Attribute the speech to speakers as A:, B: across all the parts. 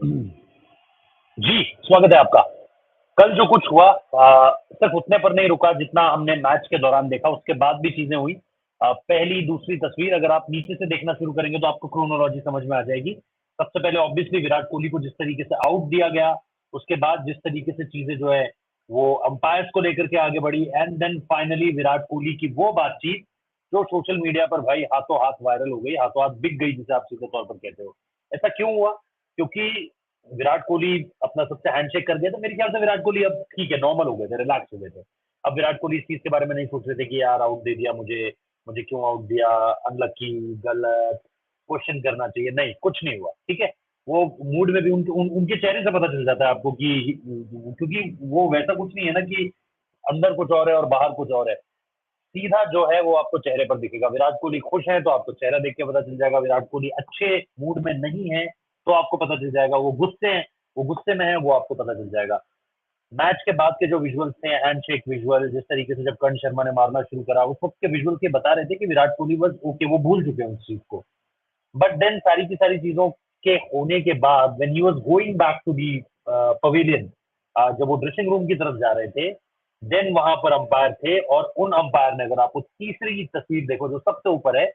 A: जी, स्वागत है आपका। कल जो कुछ हुआ सिर्फ उतने पर नहीं रुका जितना हमने मैच के दौरान देखा, उसके बाद भी चीज़ें हुई। पहली, दूसरी तस्वीर अगर आप नीचे से देखना शुरू करेंगे तो आपको क्रोनोलॉजी समझ में आ जाएगी। सबसे पहले ऑब्वियसली विराट कोहली को जिस तरीके से आउट दिया गया, उसके बाद जिस तरीके से चीज़ें जो है वो अंपायर्स को लेकर के आगे बढ़ी and then finally Virat Kohli की वो बातचीत जो सोशल मीडिया पर भाई हाथों-हाथ वायरल हो गई, हाथों-हाथ बिक गई जिसे आप सीधे तौर पर कहते हो। ऐसा क्यों हुआ? क्योंकि विराट कोहली अपना सबसे हैंडशेक कर दिया था। मेरे ख्याल से विराट कोहली अब ठीक है, नॉर्मल हो गए थे, रिलैक्स हो गए थे। अब विराट कोहली इस चीज़ के बारे में नहीं सोच रहे थे कि यार आउट दे दिया मुझे, मुझे क्यों आउट दिया, अनलकी, गलत, क्वेश्चन करना चाहिए। नहीं, कुछ नहीं हुआ, ठीक है? वो मूड में भी उनके चेहरे से पता चल जाता है आपको कि क्योंकि वो वैसा कुछ नहीं है ना कि अंदर कुछ और है और बाहर कुछ और है। सीधा जो है वो आपको चेहरे पर दिखेगा। विराट कोहली खुश हैं तो आपको चेहरा देख के पता चल जाएगा, विराट कोहली अच्छे मूड में नहीं है तो आपको पता चल जाएगा, वो गुस्से में है, वो आपको पता चल जाएगा। मैच के बाद के जो विजुअल्स थे, हैंडशेक विजुअल, जिस तरीके से जब कर्ण शर्मा ने मारना शुरू करा, उस वक्त के विजुअल के बता रहे थे कि विराट कोहली बस ओके, वो भूल चुके हैं उस चीज को। बट देन सारी की सारी चीजों के होने के बाद when he was going back to the pavilion, जब वो ड्रेसिंग रूम की तरफ जा रहे थे, देन वहां पर अंपायर थे और उन अंपायर ने, अगर आप उस तीसरी की तस्वीर देखो जो सबसे ऊपर है,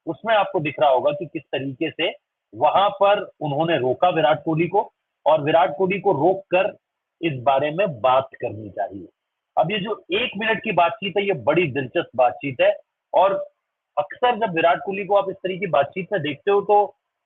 A: उसमें आपको दिख रहा होगा कि किस तरीके से वहां पर उन्होंने रोका विराट कोहली को और विराट कोहली को रोक कर इस बारे में बात करनी चाहिए। अब ये जो 1 मिनट की बातचीत है, ये बड़ी दिलचस्प बातचीत है और अक्सर जब विराट कोहली को आप इस तरह की बातचीत में देखते हो तो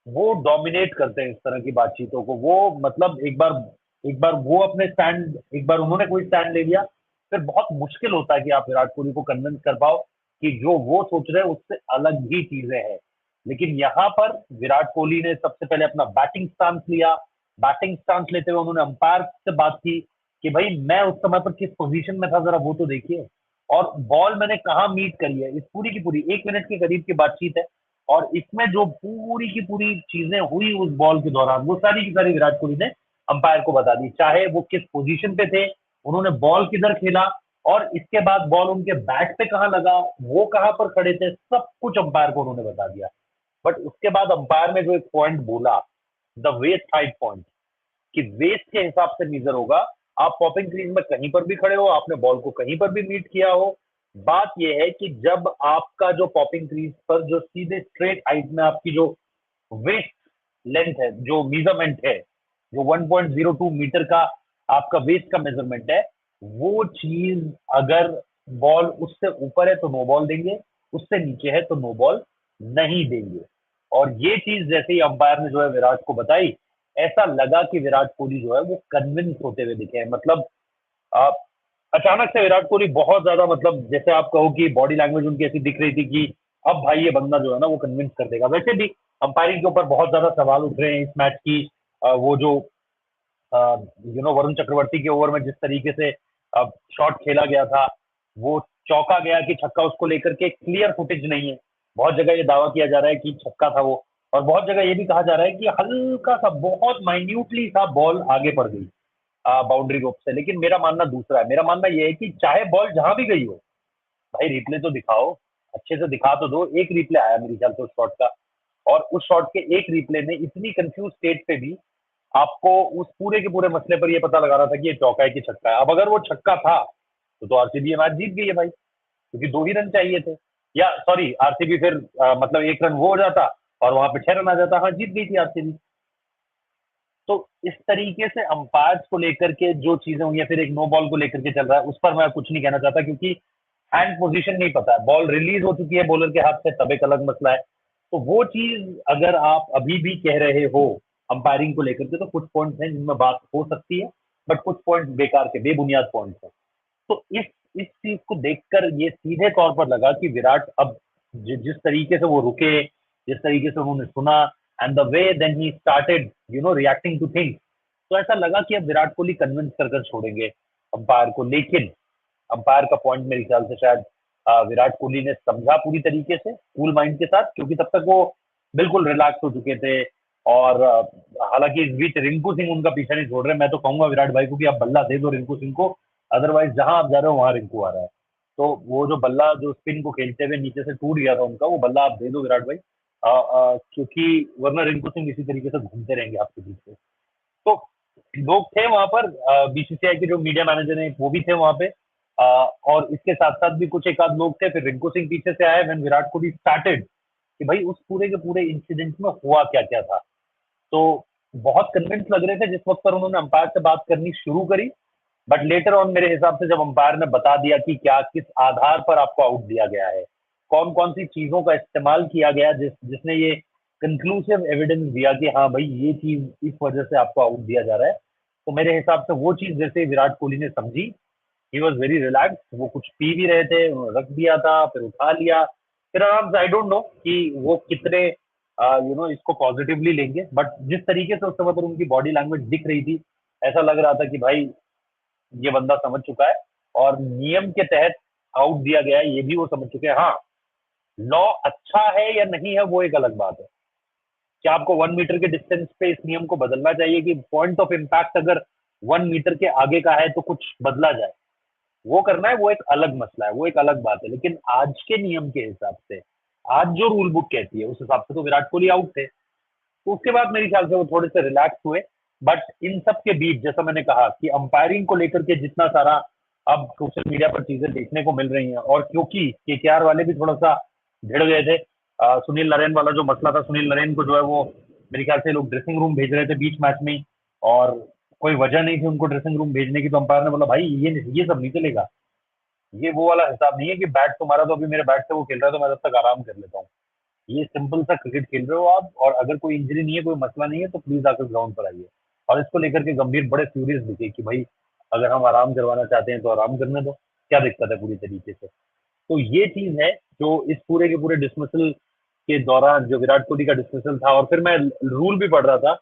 A: वो डोमिनेट करते हैं इस तरह की बातचीतों को। वो मतलब एक बार वो अपने स्टैंड, एक बार उन्होंने कोई स्टैंड ले लिया, फिर बहुत मुश्किल होता है कि आप विराट कोहली को कन्विंस कर पाओ कि जो वो सोच रहे हैं उससे अलग ही चीजें हैं। लेकिन यहाँ पर विराट कोहली ने सबसे पहले अपना बैटिंग स्टांस लिया। बैटिंग स्टांस लेते हुए उन्होंने अंपायर से बात की कि भाई मैं उस समय पर किस पोजीशन में था, जरा वो तो देखिए, और बॉल मैंने कहाँ मीट करी है। इस पूरी की पूरी 1 मिनट के करीब की बातचीत है और इसमें जो पूरी की पूरी चीजें हुई उस बॉल के दौरान, वो सारी की सारी विराट कोहली ने अंपायर को बता दी। चाहे वो किस पोजीशन पे थे, उन्होंने बॉल किधर खेला और इसके बाद बॉल उनके बैट पे कहाँ लगा, वो कहाँ पर खड़े थे, सब कुछ अंपायर को उन्होंने बता दिया। बट उसके बाद अंपायर ने जो एक पॉइंट बोला, द वेस्ट हाइट पॉइंट, कि वेस्ट के हिसाब से मीजर होगा। आप पॉपिंग क्रीज में कहीं पर भी खड़े हो, आपने बॉल को कहीं पर भी मीट किया हो, बात यह है कि जब आपका जो पॉपिंग क्रीज पर जो सीधे स्ट्रेट हाइट में आपकी जो वेस्ट लेंथ है, जो मेजरमेंट है, जो 1.02 मीटर का आपका वेस्ट का मेजरमेंट है, वो चीज अगर बॉल उससे ऊपर है तो नो बॉल देंगे, उससे नीचे है तो नो बॉल नहीं देंगे। और ये चीज जैसे ही अंपायर ने जो है विराट को बताई, ऐसा लगा कि विराट कोहली जो है वो कन्विंस होते हुए दिखे हैं। मतलब आ, अचानक से विराट कोहली बहुत ज्यादा, मतलब जैसे आप कहो कि बॉडी लैंग्वेज उनकी ऐसी दिख रही थी कि अब भाई ये बंदा जो है ना वो कन्विंस कर देगा। वैसे भी अंपायरिंग के ऊपर बहुत ज्यादा सवाल उठ रहे हैं इस मैच की। वो जो वरुण चक्रवर्ती के ओवर में जिस तरीके से शॉट खेला गया था, वो चौका गया कि छक्का, उसको लेकर के क्लियर फुटेज नहीं है। बहुत जगह ये दावा किया जा रहा है कि छक्का था वो, और बहुत जगह ये भी कहा जा रहा है कि हल्का सा, बहुत माइन्यूटली सा बॉल आगे पड़ गई बाउंड्री रोप से। लेकिन मेरा मानना दूसरा है। मेरा मानना ये है कि चाहे बॉल जहां भी गई हो, भाई रिप्ले तो दिखाओ, अच्छे से दिखा तो दो। एक रिप्ले आया मेरे ख्याल से उस शॉट का, और उस शॉट के एक रिप्ले ने इतनी कंफ्यूज स्टेट पे भी आपको उस पूरे के पूरे मसले पर ये पता लगा रहा था कि ये चौका है कि छक्का है। अब अगर वो छक्का था तो आरसीबी ये मैच जीत गई है भाई, क्योंकि 2 ही रन चाहिए थे। या सॉरी, आरसीबी फिर मतलब 1 रन वो हो जाता और वहां पे 6 रन आ जाता, हाँ जीत गई थी आरसीबी। तो इस तरीके से अंपायर्स को लेकर के जो चीजें हुई है, फिर एक नो बॉल को लेकर के चल रहा है, उस पर मैं कुछ नहीं कहना चाहता क्योंकि हैंड पोजीशन नहीं पता है, बॉल रिलीज हो चुकी है बॉलर के हाथ से, तब एक अलग मसला है। तो वो चीज अगर आप अभी भी कह रहे हो अंपायरिंग को लेकर के, तो कुछ पॉइंट्स हैं जिनमें बात हो सकती है, बट कुछ पॉइंट बेकार के बेबुनियाद पॉइंट्स हैं। तो इस चीज को देखकर ये सीधे तौर पर लगा कि विराट अब जिस तरीके से वो रुके, जिस तरीके से उन्होंने सुना, and the way then he started reacting to things, तो ऐसा लगा कि अब विराट कोहली कन्विंस कर कर छोड़ेंगे अंपायर को। लेकिन अंपायर का पॉइंट मेरे ख्याल से शायद विराट कोहली ने समझा पूरी तरीके से कूल माइंड के साथ, क्योंकि तब तक वो बिल्कुल रिलैक्स हो चुके थे। और हालांकि इस बीच रिंकू सिंह उनका पीछा नहीं छोड़ रहे। मैं तो कहूंगा विराट भाई को कि आप बल्ला दे दो रिंकू सिंह को, अदरवाइज जहां आप जा रहे हो वहां रिंकू आ रहा है। तो वो जो बल्ला जो स्पिन को खेलते हुए नीचे से टूट गया था उनका, वो बल्ला आप दे दो विराट भाई, क्योंकि वरना रिंकू सिंह इसी तरीके से घूमते रहेंगे आपके बीच में। लोग थे वहां पर, बीसीसीआई के जो मीडिया मैनेजर हैं वो भी थे वहां पे, और इसके साथ साथ भी कुछ एक आध लोग थे। फिर रिंकू सिंह पीछे से आए व्हेन विराट कोहली स्टार्टेड, कि भाई उस पूरे के पूरे इंसिडेंट में हुआ क्या क्या था। तो बहुत कन्विंस लग रहे थे जिस वक्त पर उन्होंने अंपायर से बात करनी शुरू करी। बट लेटर ऑन मेरे हिसाब से जब अंपायर ने बता दिया कि क्या किस आधार पर आपको आउट दिया गया है, कौन कौन सी चीजों का इस्तेमाल किया गया जिसने ये कंक्लूसिव एविडेंस दिया कि हाँ भाई ये चीज इस वजह से आपको आउट दिया जा रहा है, तो मेरे हिसाब से वो चीज जैसे विराट कोहली ने समझी, ही वॉज वेरी रिलैक्स। वो कुछ पी भी रहे थे, उन्होंने रख दिया था, फिर उठा लिया, फिर आराम से। आई डोंट नो कि वो कितने इसको पॉजिटिवली लेंगे, बट जिस तरीके से उस समय पर उनकी बॉडी लैंग्वेज दिख रही थी, ऐसा लग रहा था कि भाई ये बंदा समझ चुका है और नियम के तहत आउट दिया गया है, ये भी वो समझ चुके हैं। हाँ, लॉ अच्छा है या नहीं है वो एक अलग बात है। क्या आपको 1 मीटर के डिस्टेंस पे इस नियम को बदलना चाहिए कि पॉइंट ऑफ इम्पैक्ट अगर 1 मीटर के आगे का है तो कुछ बदला जाए, वो करना है, वो एक अलग मसला है, वो एक अलग बात है। लेकिन आज के नियम के हिसाब से, आज जो रूल बुक कहती है उस हिसाब से तो विराट कोहली आउट थे। तो उसके बाद मेरे ख्याल से वो थोड़े से रिलैक्स हुए। बट इन सब के बीच जैसा मैंने कहा कि अंपायरिंग को लेकर के जितना सारा अब सोशल मीडिया पर चीजें देखने को मिल रही हैं, और क्योंकि केकेआर वाले भी थोड़ा सा भिड़ गए थे, सुनील नरेन वाला जो मसला था, सुनील नरेन को जो है वो मेरे ख्याल से लोग ड्रेसिंग रूम भेज रहे थे बीच मैच में ही, और कोई वजह नहीं थी उनको ड्रेसिंग रूम भेजने की। तो अंपायर ने बोला भाई ये सब नहीं चलेगा, ये वो वाला हिसाब नहीं है कि बैट तुम्हारा तो अभी मेरे बैट से वो खेल रहा है तो मैं तब तक आराम कर लेता हूँ। ये सिंपल सा क्रिकेट खेल रहे हो आप, और अगर कोई इंजरी नहीं है, कोई मसला नहीं है, तो प्लीज आकर ग्राउंड पर आइए। और इसको लेकर के गंभीर बड़े फ्यूरियस दिखे कि भाई अगर हम आराम करवाना चाहते हैं तो आराम करने दो, क्या दिक्कत है पूरी तरीके से। तो ये चीज है जो इस पूरे के पूरे डिसमिसल के दौरान जो विराट कोहली का डिसमिसल था। और फिर मैं रूल भी पढ़ रहा था,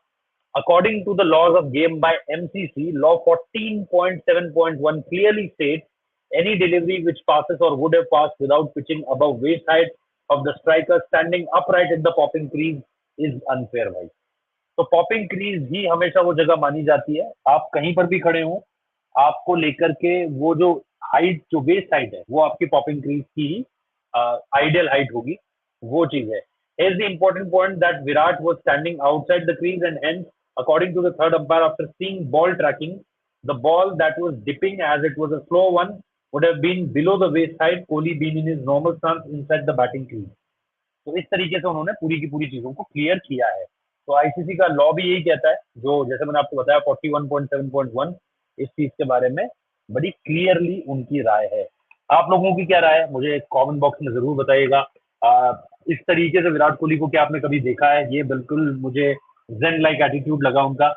A: according to the laws of game by MCC, law 14.7.1 clearly states any delivery which passes or would have passed without pitching above waist height of the striker standing upright in the popping crease is unfair भाई। तो popping crease ही हमेशा वो जगह मानी जाती है, आप कहीं पर भी खड़े हो, आपको लेकर के वो जो हाइट, जो बेस हाइट है, वो आपकी पॉपिंग क्रीज की ही आइडियल हाइट होगी, वो चीज है। Here's the important point that Virat was standing outside the crease and hence, according to the third umpire, after seeing ball tracking, the ball that was dipping as it was a slow one would have been below the waist height, Kohli being in his normal stance inside the batting crease। तो इस तरीके से उन्होंने पूरी की पूरी चीजों को क्लियर किया है। तो आईसीसी का लॉ भी यही कहता है, जो जैसे मैंने आपको बताया 41.7.1, इस चीज के बारे में बड़ी क्लियरली उनकी राय है। आप लोगों की क्या राय है मुझे कमेंट बॉक्स में जरूर बताइएगा। इस तरीके से विराट कोहली को क्या आपने कभी देखा है? ये बिल्कुल मुझे जेन लाइक एटीट्यूड लगा उनका।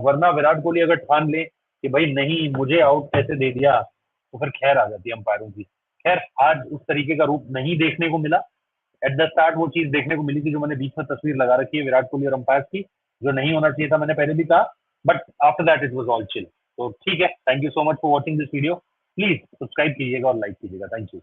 A: वरना विराट कोहली अगर ठान ले कि भाई नहीं मुझे आउट कैसे दे दिया, तो फिर खैर आ जाती है अंपायरों की। खैर आज उस तरीके का रूप नहीं देखने को मिला। एट द स्टार्ट वो चीज देखने को मिली थी जो मैंने बीच में तस्वीर लगा रखी है विराट कोहली और अंपायर की, जो नहीं होना चाहिए था, मैंने पहले भी कहा। But after that it was all chill. तो ठीक है, thank you so much for watching this video. Please subscribe कीजिएगा और लाइक कीजिएगा। Thank you.